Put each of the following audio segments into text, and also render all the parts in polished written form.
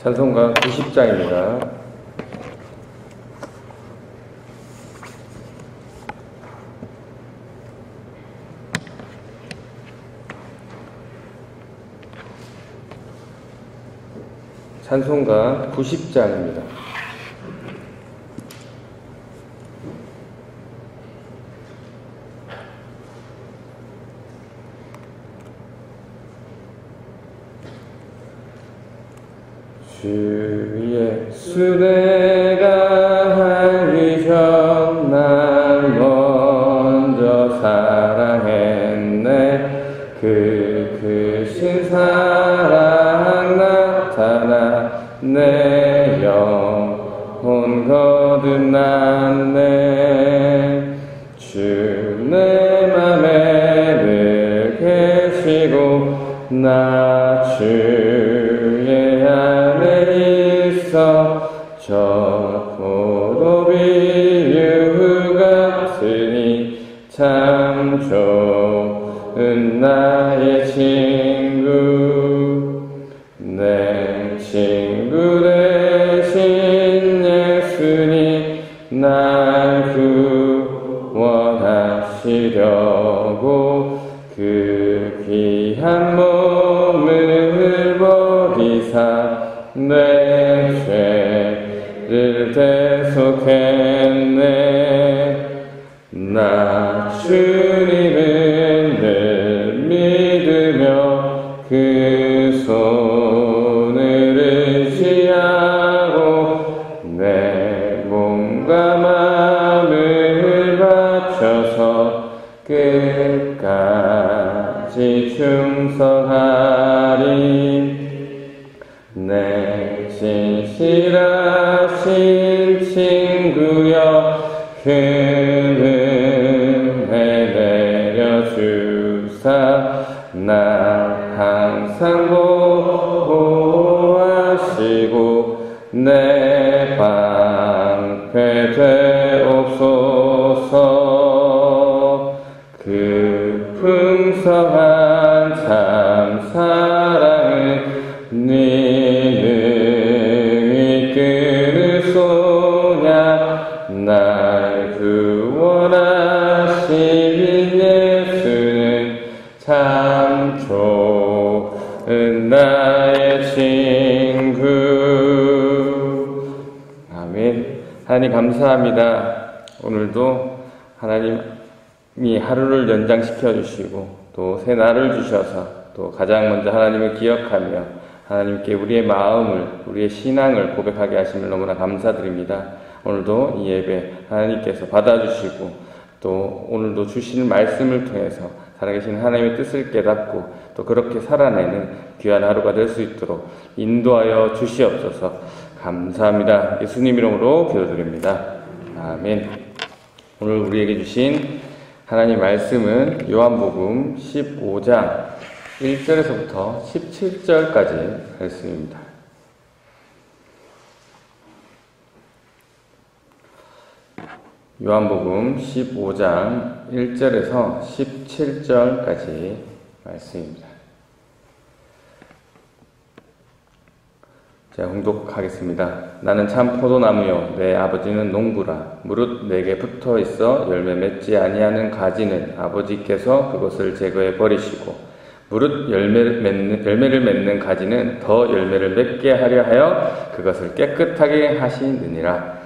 찬송가 90장입니다. 찬송가 90장입니다. 주 예수 내가 알리셔 날 먼저 사랑했네. 그 크신 사랑 나타나 내 영혼 거듭났네. 주 내 맘에 늘 계시고 나 주의 안에 있어 저 포도비유 같으니 참 좋은 나의 친구. 내 친구 되신 예수님 날 구원하시려고 그 귀한 몸을 버리사 내 죄를 대속했네. 나 주님을 늘 믿으며 그 손을 의지하고 내 몸과 마음을 바쳐서 끝까지 충성하리. 내 진실하신 친구여 큰 은혜 내려주사 날 항상 보호하시고 내 방패 되옵소서. 그 풍성한 참 사랑을 능히 끊으소냐. 날 구원하신 예수는 참 좋은 나의 친구. 아멘. 하나님 감사합니다. 오늘도 하나님이 하루를 연장시켜 주시고 또 새 날을 주셔서 또 가장 먼저 하나님을 기억하며 하나님께 우리의 마음을, 우리의 신앙을 고백하게 하심을 너무나 감사드립니다. 오늘도 이 예배 하나님께서 받아주시고 또 오늘도 주시는 말씀을 통해서 살아계신 하나님의 뜻을 깨닫고 또 그렇게 살아내는 귀한 하루가 될 수 있도록 인도하여 주시옵소서. 감사합니다. 예수님 이름으로 기도드립니다. 아멘. 오늘 우리에게 주신 하나님 말씀은 요한복음 15장 1절에서부터 17절까지 말씀입니다. 요한복음 15장 1절에서 17절까지 말씀입니다. 제가 봉독하겠습니다. 나는 참 포도나무요 내 아버지는 농부라. 무릇 내게 붙어 있어 열매 맺지 아니하는 가지는 아버지께서 그것을 제거해 버리시고 무릇 열매를 맺는 가지는 더 열매를 맺게 하려 하여 그것을 깨끗하게 하시느니라.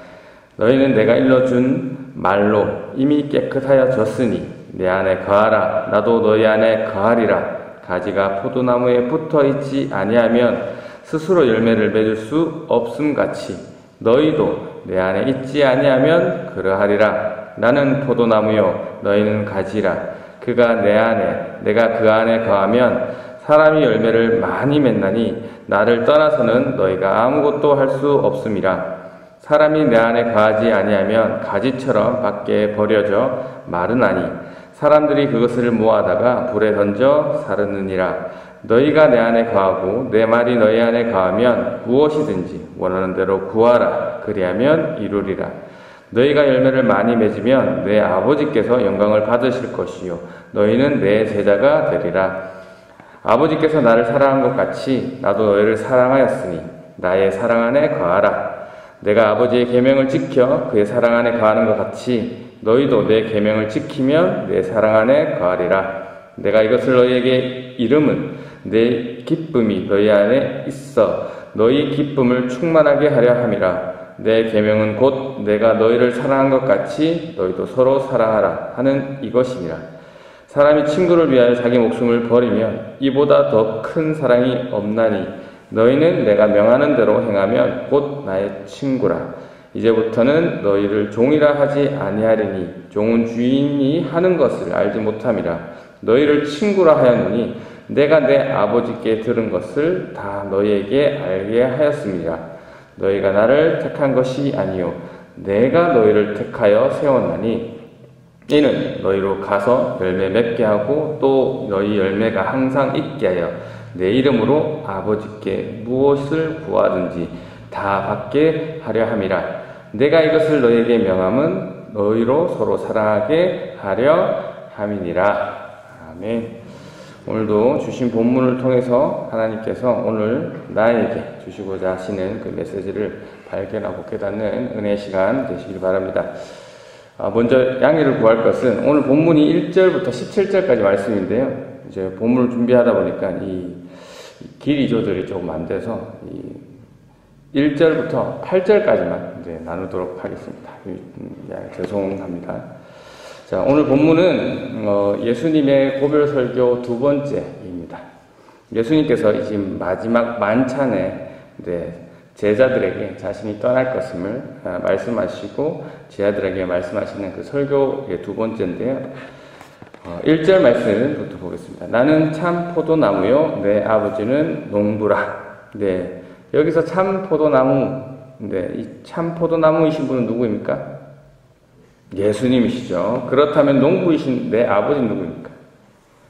너희는 내가 일러준 말로 이미 깨끗하여졌으니 내 안에 거하라. 나도 너희 안에 거하리라. 가지가 포도나무에 붙어 있지 아니하면 스스로 열매를 맺을 수 없음같이 너희도 내 안에 있지 아니하면 그러하리라. 나는 포도나무요 너희는 가지라. 그가 내 안에 내가 그 안에 거하면 사람이 열매를 많이 맺나니 나를 떠나서는 너희가 아무것도 할 수 없음이라. 사람이 내 안에 거하지 아니하면 가지처럼 밖에 버려져 마르나니 사람들이 그것을 모아다가 불에 던져 사르느니라. 너희가 내 안에 거하고 내 말이 너희 안에 거하면 무엇이든지 원하는 대로 구하라. 그리하면 이루리라. 너희가 열매를 많이 맺으면 내 아버지께서 영광을 받으실 것이요 너희는 내 제자가 되리라. 아버지께서 나를 사랑한 것 같이 나도 너희를 사랑하였으니 나의 사랑 안에 거하라. 내가 아버지의 계명을 지켜 그의 사랑 안에 거하는 것 같이 너희도 내 계명을 지키면 내 사랑 안에 거하리라. 내가 이것을 너희에게 이름은 내 기쁨이 너희 안에 있어 너희 기쁨을 충만하게 하려 함이라. 내 계명은 곧 내가 너희를 사랑한 것 같이 너희도 서로 사랑하라 하는 이것이니라. 사람이 친구를 위하여 자기 목숨을 버리면 이보다 더 큰 사랑이 없나니 너희는 내가 명하는 대로 행하면 곧 나의 친구라. 이제부터는 너희를 종이라 하지 아니하리니 종은 주인이 하는 것을 알지 못함이라. 너희를 친구라 하였노니 내가 내 아버지께 들은 것을 다 너희에게 알게 하였음이라. 너희가 나를 택한 것이 아니요 내가 너희를 택하여 세웠나니 이는 너희로 가서 열매 맺게 하고 또 너희 열매가 항상 있게 하여 내 이름으로 아버지께 무엇을 구하든지 다 받게 하려 함이라. 내가 이것을 너희에게 명함은 너희로 서로 사랑하게 하려 함이니라. 아멘. 오늘도 주신 본문을 통해서 하나님께서 오늘 나에게 주시고자 하시는 그 메시지를 발견하고 깨닫는 은혜의 시간 되시길 바랍니다. 먼저 양해를 구할 것은 오늘 본문이 1절부터 17절까지 말씀인데요. 이제 본문을 준비하다 보니까 이 길이 조절이 조금 안 돼서 1절부터 8절까지만 이제 나누도록 하겠습니다. 죄송합니다. 자, 오늘 본문은 예수님의 고별 설교 두 번째입니다. 예수님께서 지금 마지막 만찬에 제자들에게 자신이 떠날 것임을 말씀하시고 제자들에게 말씀하시는 그 설교의 두 번째인데요. 1절 말씀부터 보겠습니다. 나는 참 포도나무요 내 아버지는 농부라. 네, 여기서 참 포도나무, 이 참 포도나무이신 분은 누구입니까? 예수님이시죠. 그렇다면 농부이신 내 아버지는 누구입니까?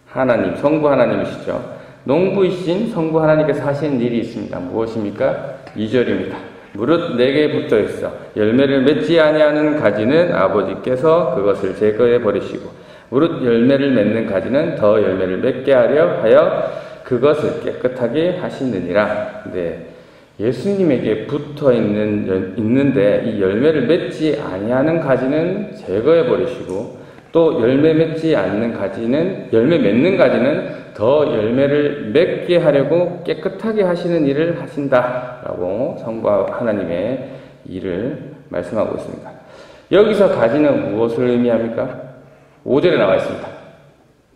하나님, 성부 하나님이시죠. 농부이신 성부 하나님께서 하시는 일이 있습니다. 무엇입니까? 2절입니다. 무릇 내게 붙어 있어 열매를 맺지 아니하는 가지는 아버지께서 그것을 제거해 버리시고 무릇 열매를 맺는 가지는 더 열매를 맺게 하려 하여 그것을 깨끗하게 하시느니라. 네. 예수님에게 붙어 있는데 이 열매를 맺지 아니하는 가지는 제거해 버리시고 또 열매 맺지 않는 가지는 열매 맺는 가지는 더 열매를 맺게 하려고 깨끗하게 하시는 일을 하신다라고 성부 하나님의 일을 말씀하고 있습니다. 여기서 가지는 무엇을 의미합니까? 5절에 나와 있습니다.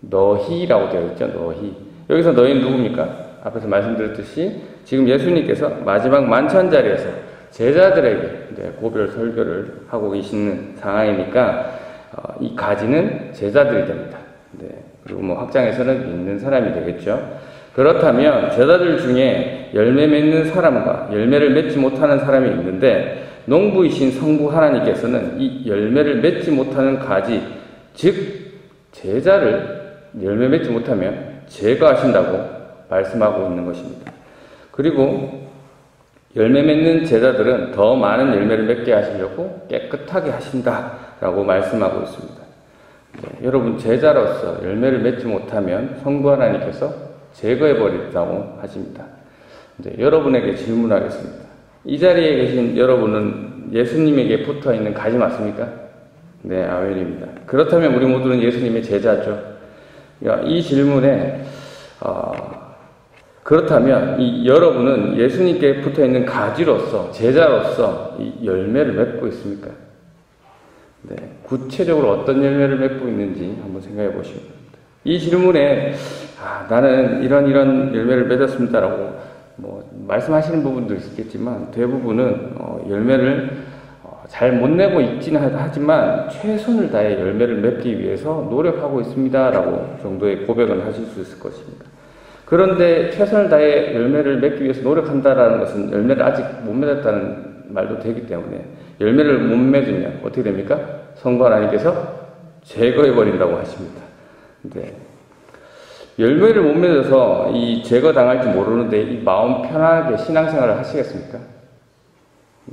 너희라고 되어 있죠. 너희. 여기서 너희는 누굽니까? 앞에서 말씀드렸듯이 지금 예수님께서 마지막 만찬 자리에서 제자들에게 고별 설교를 하고 계시는 상황이니까 이 가지는 제자들이 됩니다. 그리고 확장해서는 믿는 사람이 되겠죠. 그렇다면 제자들 중에 열매 맺는 사람과 열매를 맺지 못하는 사람이 있는데 농부이신 성부 하나님께서는 이 열매를 맺지 못하는 가지, 즉 제자를 열매 맺지 못하면 제거하신다고 말씀하고 있는 것입니다. 그리고 열매 맺는 제자들은 더 많은 열매를 맺게 하시려고 깨끗하게 하신다라고 말씀하고 있습니다. 여러분 제자로서 열매를 맺지 못하면 성부 하나님께서 제거해버린다고 하십니다. 여러분에게 질문하겠습니다. 이 자리에 계신 여러분은 예수님에게 붙어있는 가지 맞습니까? 네, 아멘입니다. 그렇다면 우리 모두는 예수님의 제자죠. 이 질문에 그렇다면 여러분은 예수님께 붙어있는 가지로서 제자로서 이 열매를 맺고 있습니까? 네, 구체적으로 어떤 열매를 맺고 있는지 한번 생각해 보시기 바랍니다. 이 질문에 나는 이런 열매를 맺었습니다라고 말씀하시는 부분도 있겠지만 대부분은 열매를 잘 못 내고 있지는 하지만 최선을 다해 열매를 맺기 위해서 노력하고 있습니다라고 정도의 고백은 하실 수 있을 것입니다. 그런데 최선을 다해 열매를 맺기 위해서 노력한다라는 것은 열매를 아직 못 맺었다는 말도 되기 때문에 열매를 못 맺으면 어떻게 됩니까? 성부 하나님께서 제거해버린다고 하십니다. 네. 열매를 못 맺어서 이 제거당할지 모르는데 이 마음 편하게 신앙생활을 하시겠습니까?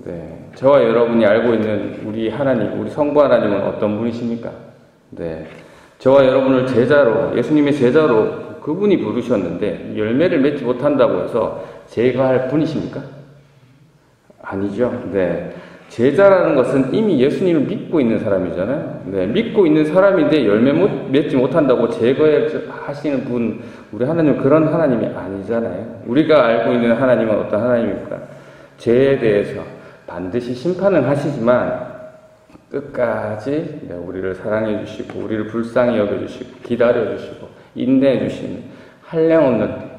네. 저와 여러분이 알고 있는 우리 하나님, 우리 성부 하나님은 어떤 분이십니까? 네. 저와 여러분을 제자로, 예수님의 제자로 그분이 부르셨는데 열매를 맺지 못한다고 해서 제거할 분이십니까? 아니죠. 네. 제자라는 것은 이미 예수님을 믿고 있는 사람이잖아요. 네. 믿고 있는 사람인데 열매 맺지 못한다고 제거하시는 분, 우리 하나님은 그런 하나님이 아니잖아요. 우리가 알고 있는 하나님은 어떤 하나님입니까? 죄에 대해서 반드시 심판은 하시지만 끝까지 우리를 사랑해 주시고 우리를 불쌍히 여겨 주시고 기다려 주시고 인내해 주시는 한량없는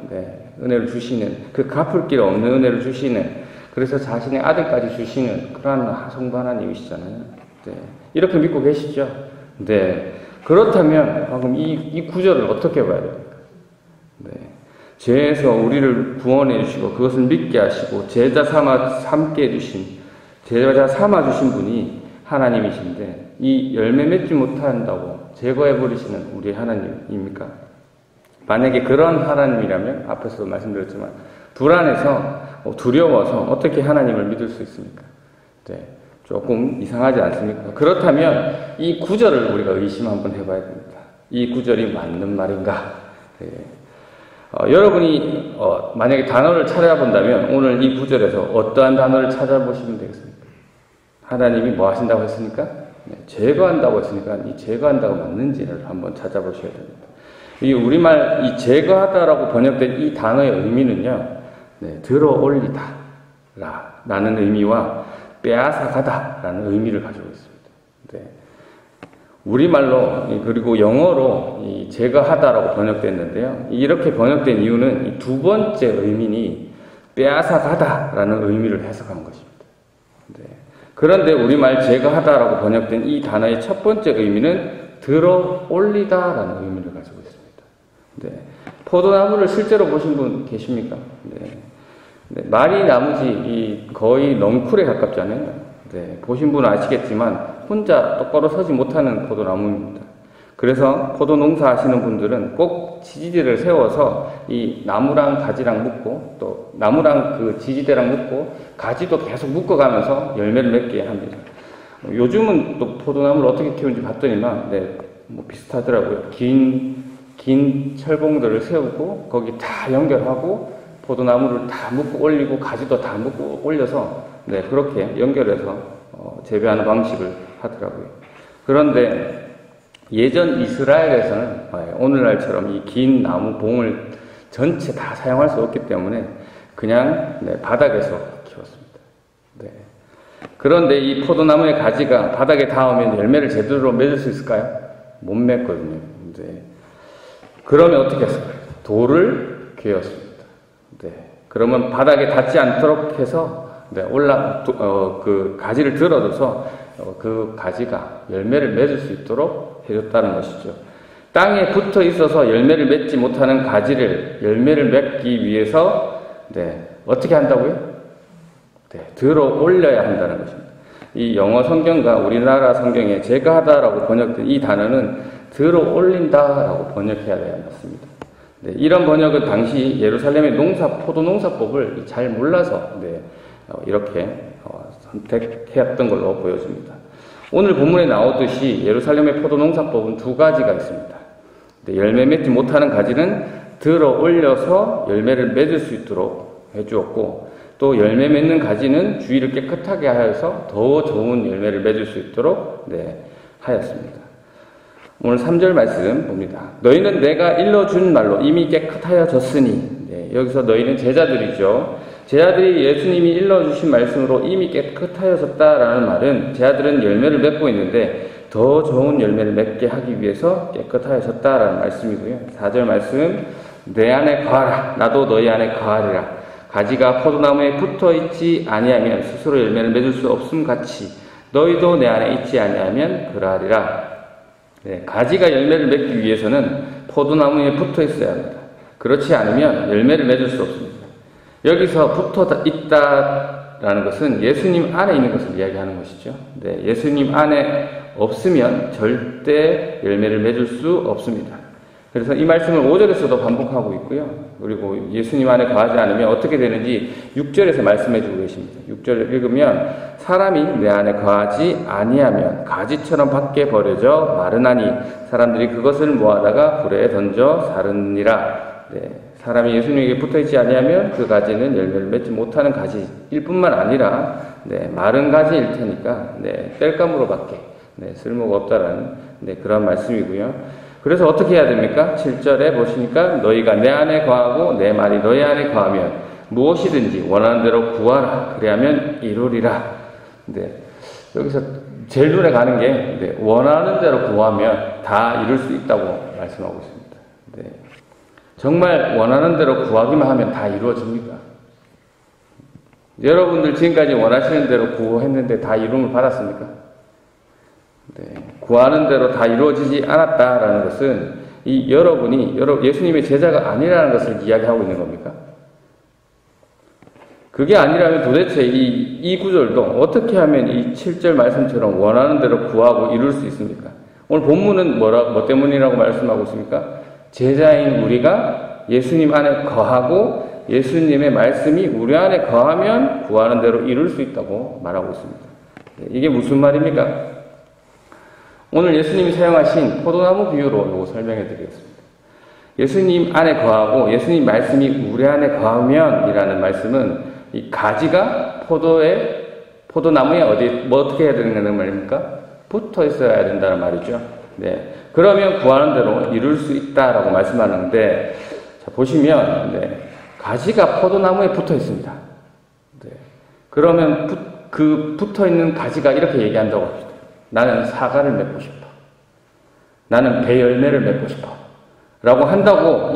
은혜를 주시는, 그 갚을 길 없는 은혜를 주시는, 그래서 자신의 아들까지 주시는 그러한 성부 하나님이시잖아요. 네. 이렇게 믿고 계시죠? 네. 그렇다면 그럼 이 구절을 어떻게 봐야 됩니까? 네. 죄에서 우리를 구원해 주시고 그것을 믿게 하시고 제자 삼게 해주신, 제자 삼아 주신 분이 하나님이신데 이 열매 맺지 못한다고 제거해 버리시는 우리 하나님입니까? 만약에 그런 하나님이라면 앞에서도 말씀드렸지만 불안해서 두려워서 어떻게 하나님을 믿을 수 있습니까? 네, 조금 이상하지 않습니까? 그렇다면 이 구절을 우리가 의심 한번 해봐야 됩니다. 이 구절이 맞는 말인가? 네. 여러분이 만약에 단어를 찾아본다면 오늘 이 구절에서 어떠한 단어를 찾아보시면 되겠습니까? 하나님이 뭐 하신다고 했으니까? 네, 제거한다고 했으니까 이 제거한다고 맞는지를 한번 찾아보셔야 됩니다. 이 우리말 이 제거하다라고 번역된 이 단어의 의미는요, 네, 들어 올리다 라는 의미와 빼앗아 가다 라는 의미를 가지고 있습니다. 네. 우리말로 그리고 영어로 이 제거하다라고 번역됐는데요. 이렇게 번역된 이유는 이 두 번째 의미니 빼앗아 가다 라는 의미를 해석한 것입니다. 네. 그런데 우리말 제거하다라고 번역된 이 단어의 첫 번째 의미는 들어 올리다 라는 의미를 가지고 있습니다. 네. 포도나무를 실제로 보신 분 계십니까? 네. 네. 말이 나무지 거의 넝쿨에 가깝잖아요. 네. 보신 분은 아시겠지만 혼자 똑바로 서지 못하는 포도나무입니다. 그래서 포도 농사 하시는 분들은 꼭 지지대를 세워서 이 나무랑 가지랑 묶고 또 나무랑 그 지지대랑 묶고 가지도 계속 묶어가면서 열매를 맺게 합니다. 요즘은 또 포도나무를 어떻게 키우는지 봤더니만 네, 뭐 비슷하더라고요. 긴 철봉들을 세우고 거기 다 연결하고 포도나무를 다 묶고 올리고 가지도 다 묶고 올려서 네, 그렇게 연결해서 재배하는 방식을 하더라고요. 그런데 예전 이스라엘에서는 오늘날처럼 이 긴 나무 봉을 전체 다 사용할 수 없기 때문에 그냥 네, 바닥에서 키웠습니다. 네. 그런데 이 포도나무의 가지가 바닥에 닿으면 열매를 제대로 맺을 수 있을까요? 못 맺거든요. 네. 그러면 어떻게 했을까요? 돌을 괴었습니다. 네. 그러면 바닥에 닿지 않도록 해서 네, 그 가지를 들어줘서 그 가지가 열매를 맺을 수 있도록 해줬다는 것이죠. 땅에 붙어 있어서 열매를 맺지 못하는 가지를 열매를 맺기 위해서 네, 어떻게 한다고요? 네, 들어 올려야 한다는 것입니다. 이 영어 성경과 우리나라 성경에 제거하다라고 번역된 이 단어는 들어 올린다라고 번역해야 돼야 맞습니다. 네, 이런 번역은 당시 예루살렘의 포도 농사법을 잘 몰라서 네, 이렇게 선택했던 걸로 보여집니다. 오늘 본문에 나오듯이 예루살렘의 포도 농사법은 두 가지가 있습니다. 네, 열매 맺지 못하는 가지는 들어 올려서 열매를 맺을 수 있도록 해주었고 또 열매 맺는 가지는 주위를 깨끗하게 하여서 더 좋은 열매를 맺을 수 있도록 네, 하였습니다. 오늘 3절 말씀 봅니다. 너희는 내가 일러준 말로 이미 깨끗하여졌으니 네, 여기서 너희는 제자들이죠. 제자들이 예수님이 일러주신 말씀으로 이미 깨끗하여졌다라는 말은 제자들은 열매를 맺고 있는데 더 좋은 열매를 맺게 하기 위해서 깨끗하여졌다라는 말씀이고요. 4절 말씀 내 안에 거하라 나도 너희 안에 거하리라 가지가 포도나무에 붙어있지 아니하면 스스로 열매를 맺을 수 없음 같이 너희도 내 안에 있지 아니하면 그러하리라. 네, 가지가 열매를 맺기 위해서는 포도나무에 붙어 있어야 합니다. 그렇지 않으면 열매를 맺을 수 없습니다. 여기서 붙어 있다라는 것은 예수님 안에 있는 것을 이야기하는 것이죠. 네, 예수님 안에 없으면 절대 열매를 맺을 수 없습니다. 그래서 이 말씀을 5절에서도 반복하고 있고요. 그리고 예수님 안에 거하지 않으면 어떻게 되는지 6절에서 말씀해 주고 계십니다. 6절을 읽으면 사람이 내 안에 거하지 아니하면 가지처럼 밖에 버려져 마르나니 사람들이 그것을 모아다가 불에 던져 사르니라. 네, 사람이 예수님에게 붙어있지 아니하면 그 가지는 열매를 맺지 못하는 가지일 뿐만 아니라 마른 가지일 테니까 땔감으로밖에 쓸모가 없다라는 그런 말씀이고요. 그래서 어떻게 해야 됩니까? 7절에 보시니까 너희가 내 안에 거하고 내 말이 너희 안에 거하면 무엇이든지 원하는 대로 구하라. 그리하면 이루리라. 여기서 제일 눈에 가는 게 원하는 대로 구하면 다 이룰 수 있다고 말씀하고 있습니다. 정말 원하는 대로 구하기만 하면 다 이루어집니까? 여러분들 지금까지 원하시는 대로 구했는데 다 이룸을 받았습니까? 구하는 대로 다 이루어지지 않았다라는 것은 여러분이 예수님의 제자가 아니라는 것을 이야기하고 있는 겁니까? 그게 아니라면 도대체 이 구절도 어떻게 하면 이 7절 말씀처럼 원하는 대로 구하고 이룰 수 있습니까? 오늘 본문은 뭐 때문이라고 말씀하고 있습니까? 제자인 우리가 예수님 안에 거하고 예수님의 말씀이 우리 안에 거하면 구하는 대로 이룰 수 있다고 말하고 있습니다. 이게 무슨 말입니까? 오늘 예수님이 사용하신 포도나무 비유로 이거 설명해 드리겠습니다. 예수님 안에 거하고 예수님 말씀이 우리 안에 거하면 이라는 말씀은 이 가지가 포도나무에 어떻게 해야 되는 말입니까? 붙어 있어야 된다는 말이죠. 그러면 구하는 대로 이룰 수 있다라고 말씀하는데, 자, 보시면, 가지가 포도나무에 붙어 있습니다. 그러면 그 붙어 있는 가지가 이렇게 얘기한다고 합시다. 나는 사과를 맺고 싶어. 나는 배 열매를 맺고 싶어. 라고 한다고,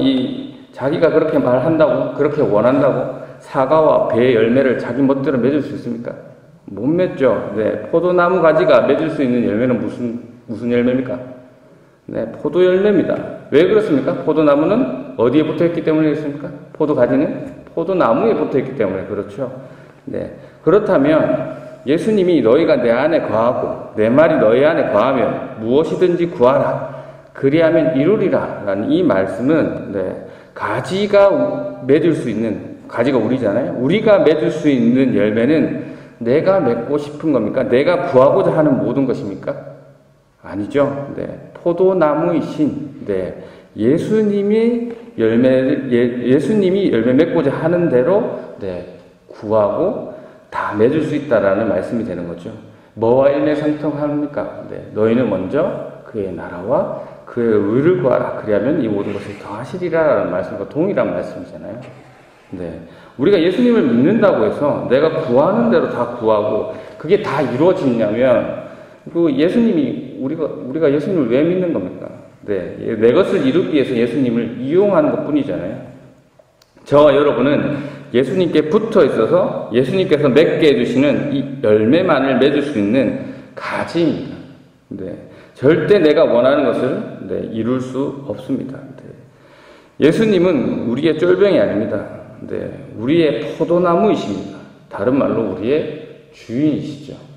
자기가 그렇게 말한다고, 그렇게 원한다고, 사과와 배 열매를 자기 멋대로 맺을 수 있습니까? 못 맺죠. 포도나무 가지가 맺을 수 있는 열매는 무슨 열매입니까? 포도 열매입니다. 왜 그렇습니까? 포도나무는 어디에 붙어 있기 때문이겠습니까? 포도 가지는 포도나무에 붙어 있기 때문에 그렇죠. 그렇다면 예수님이 너희가 내 안에 거하고 내 말이 너희 안에 거하면 무엇이든지 구하라. 그리하면 이루리라. 라는 이 말씀은 가지가 맺을 수 있는, 가지가 우리잖아요. 우리가 맺을 수 있는 열매는 내가 맺고 싶은 겁니까? 내가 구하고자 하는 모든 것입니까? 아니죠. 포도나무이신 예수님이 열매 맺고자 하는 대로 구하고 다 맺을 수 있다라는 말씀이 되는 거죠. 뭐와 일맥상통합니까? 너희는 먼저 그의 나라와 그의 의를 구하라. 그리하면 이 모든 것을 더하시리라라는 말씀과 동일한 말씀이잖아요. 우리가 예수님을 믿는다고 해서 내가 구하는 대로 다 구하고 그게 다 이루어지냐면 예수님이 우리가 예수님을 왜 믿는 겁니까? 내 것을 이루기 위해서 예수님을 이용하는 것 뿐이잖아요. 저와 여러분은 예수님께 붙어 있어서 예수님께서 맺게 해주시는 이 열매만을 맺을 수 있는 가지입니다. 절대 내가 원하는 것을 이룰 수 없습니다. 예수님은 우리의 쫄병이 아닙니다. 우리의 포도나무이십니다. 다른 말로 우리의 주인이시죠.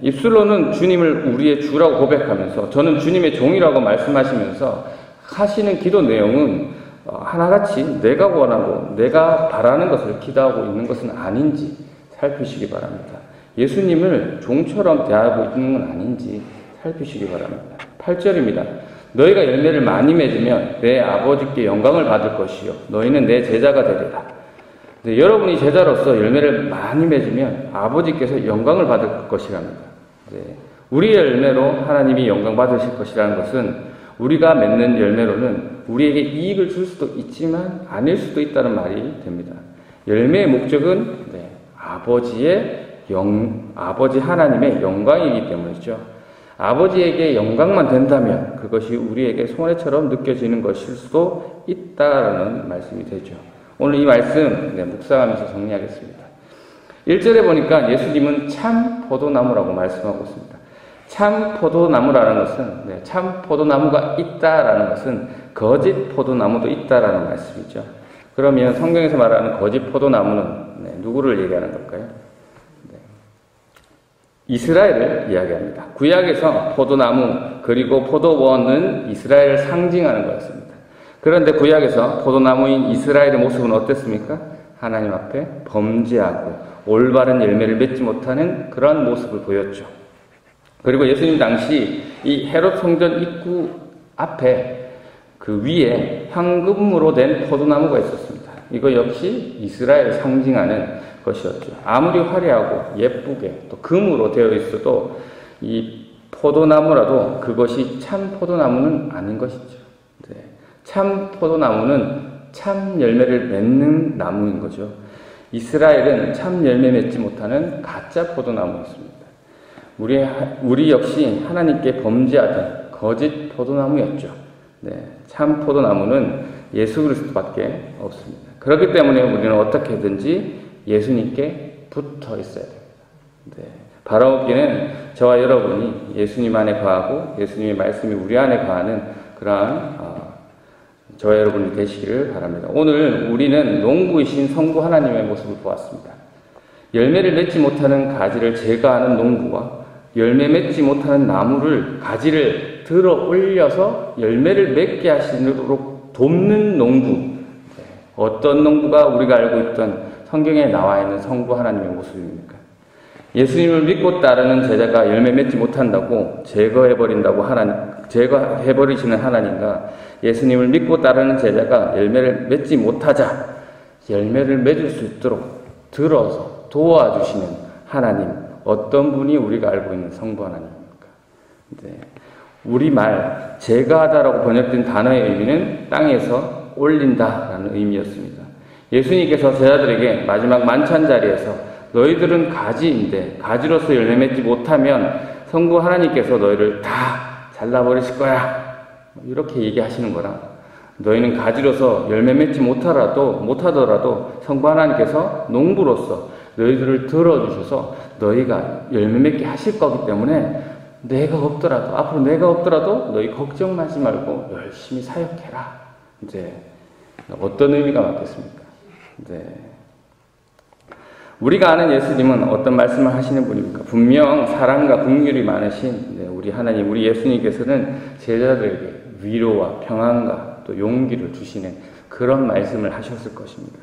입술로는 주님을 우리의 주라고 고백하면서 저는 주님의 종이라고 말씀하시면서 하시는 기도 내용은 하나같이 내가 원하고 내가 바라는 것을 기도하고 있는 것은 아닌지 살피시기 바랍니다. 예수님을 종처럼 대하고 있는 건 아닌지 살피시기 바랍니다. 8절입니다. 너희가 열매를 많이 맺으면 내 아버지께 영광을 받을 것이요 너희는 내 제자가 되리라. 여러분이 제자로서 열매를 많이 맺으면 아버지께서 영광을 받을 것이랍니다. 우리의 열매로 하나님이 영광 받으실 것이라는 것은 우리가 맺는 열매로는 우리에게 이익을 줄 수도 있지만 아닐 수도 있다는 말이 됩니다. 열매의 목적은 아버지 하나님의 영광이기 때문이죠. 아버지에게 영광만 된다면 그것이 우리에게 손해처럼 느껴지는 것일 수도 있다라는 말씀이 되죠. 오늘 이 말씀 묵상하면서 정리하겠습니다. 1절에 보니까 예수님은 참 포도나무라고 말씀하고 있습니다. 참 포도나무라는 것은 참 포도나무가 있다라는 것은 거짓 포도나무도 있다라는 말씀이죠. 그러면 성경에서 말하는 거짓 포도나무는 누구를 얘기하는 걸까요? 이스라엘을 이야기합니다. 구약에서 포도나무 그리고 포도원은 이스라엘을 상징하는 거였습니다. 그런데 구약에서 포도나무인 이스라엘의 모습은 어땠습니까? 하나님 앞에 범죄하고 올바른 열매를 맺지 못하는 그런 모습을 보였죠. 그리고 예수님 당시 이 헤롯 성전 입구 앞에 그 위에 황금으로 된 포도나무가 있었습니다. 이거 역시 이스라엘을 상징하는 것이었죠. 아무리 화려하고 예쁘게 또 금으로 되어 있어도 이 포도나무라도 그것이 참 포도나무는 아닌 것이죠. 네. 참 포도나무는 참 열매를 맺는 나무인 거죠. 이스라엘은 참 열매 맺지 못하는 가짜 포도나무였습니다. 우리 역시 하나님께 범죄하던 거짓 포도나무였죠. 네. 참 포도나무는 예수 그리스도밖에 없습니다. 그렇기 때문에 우리는 어떻게든지 예수님께 붙어 있어야 됩니다. 네. 바라옵기는 저와 여러분이 예수님 안에 거하고 예수님의 말씀이 우리 안에 거하는 그러한 저와 여러분이 되시기를 바랍니다. 오늘 우리는 농부이신 성부 하나님의 모습을 보았습니다. 열매를 맺지 못하는 가지를 제거하는 농부와 열매 맺지 못하는 나무를 가지를 들어 올려서 열매를 맺게 하시도록 돕는 농부. 어떤 농부가 우리가 알고 있던 성경에 나와 있는 성부 하나님의 모습입니까? 예수님을 믿고 따르는 제자가 열매 맺지 못한다고 제거해버리시는 하나님과 예수님을 믿고 따르는 제자가 열매를 맺지 못하자 열매를 맺을 수 있도록 들어서 도와주시는 하나님, 어떤 분이 우리가 알고 있는 성부 하나님입니까? 네. 우리말 제거하다라고 번역된 단어의 의미는 땅에서 올린다라는 의미였습니다. 예수님께서 제자들에게 마지막 만찬 자리에서 너희들은 가지인데 가지로서 열매 맺지 못하면 성부 하나님께서 너희를 다 잘라버리실 거야. 이렇게 얘기하시는 거라. 너희는 가지로서 열매 맺지 못하더라도 성부 하나님께서 농부로서 너희들을 들어주셔서 너희가 열매 맺게 하실 거기 때문에 앞으로 내가 없더라도 너희 걱정하지 말고 열심히 사역해라. 이제 어떤 의미가 맞겠습니까? 네. 우리가 아는 예수님은 어떤 말씀을 하시는 분입니까? 분명 사랑과 긍휼이 많으신 우리 하나님, 우리 예수님께서는 제자들에게 위로와 평안과 또 용기를 주시는 그런 말씀을 하셨을 것입니다.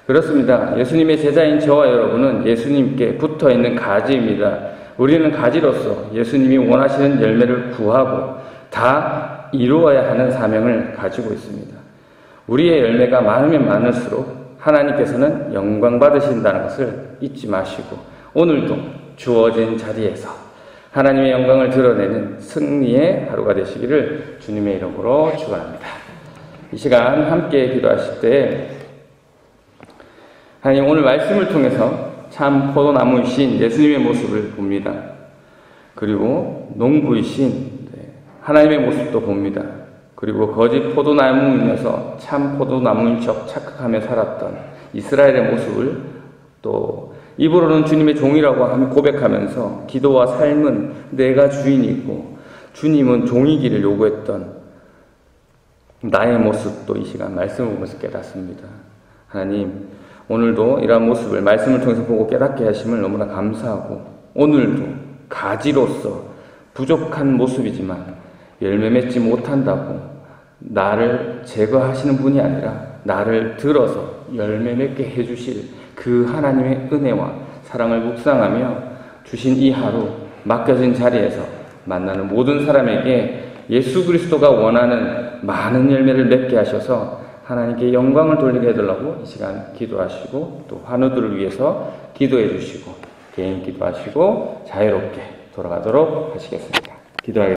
그렇습니다. 예수님의 제자인 저와 여러분은 예수님께 붙어있는 가지입니다. 우리는 가지로서 예수님이 원하시는 열매를 구하고 다 이루어야 하는 사명을 가지고 있습니다. 우리의 열매가 많으면 많을수록 하나님께서는 영광 받으신다는 것을 잊지 마시고 오늘도 주어진 자리에서 하나님의 영광을 드러내는 승리의 하루가 되시기를 주님의 이름으로 축원합니다. 이 시간 함께 기도하실 때 하나님 오늘 말씀을 통해서 참 포도나무이신 예수님의 모습을 봅니다. 그리고 농부이신 하나님의 모습도 봅니다. 그리고 거짓 포도나무이면서 참 포도나무인 척 착각하며 살았던 이스라엘의 모습을 또 입으로는 주님의 종이라고 고백하면서 기도와 삶은 내가 주인이고 주님은 종이기를 요구했던 나의 모습도 이 시간 말씀을 보면서 깨닫습니다. 하나님 오늘도 이러한 모습을 말씀을 통해서 보고 깨닫게 하심을 너무나 감사하고 오늘도 가지로서 부족한 모습이지만 열매 맺지 못한다고 나를 제거하시는 분이 아니라 나를 들어서 열매 맺게 해주실 그 하나님의 은혜와 사랑을 묵상하며 주신 이 하루 맡겨진 자리에서 만나는 모든 사람에게 예수 그리스도가 원하는 많은 열매를 맺게 하셔서 하나님께 영광을 돌리게 해달라고 이 시간 기도하시고 또 환우들을 위해서 기도해 주시고 개인 기도하시고 자유롭게 돌아가도록 하시겠습니다. 기도하겠습니다.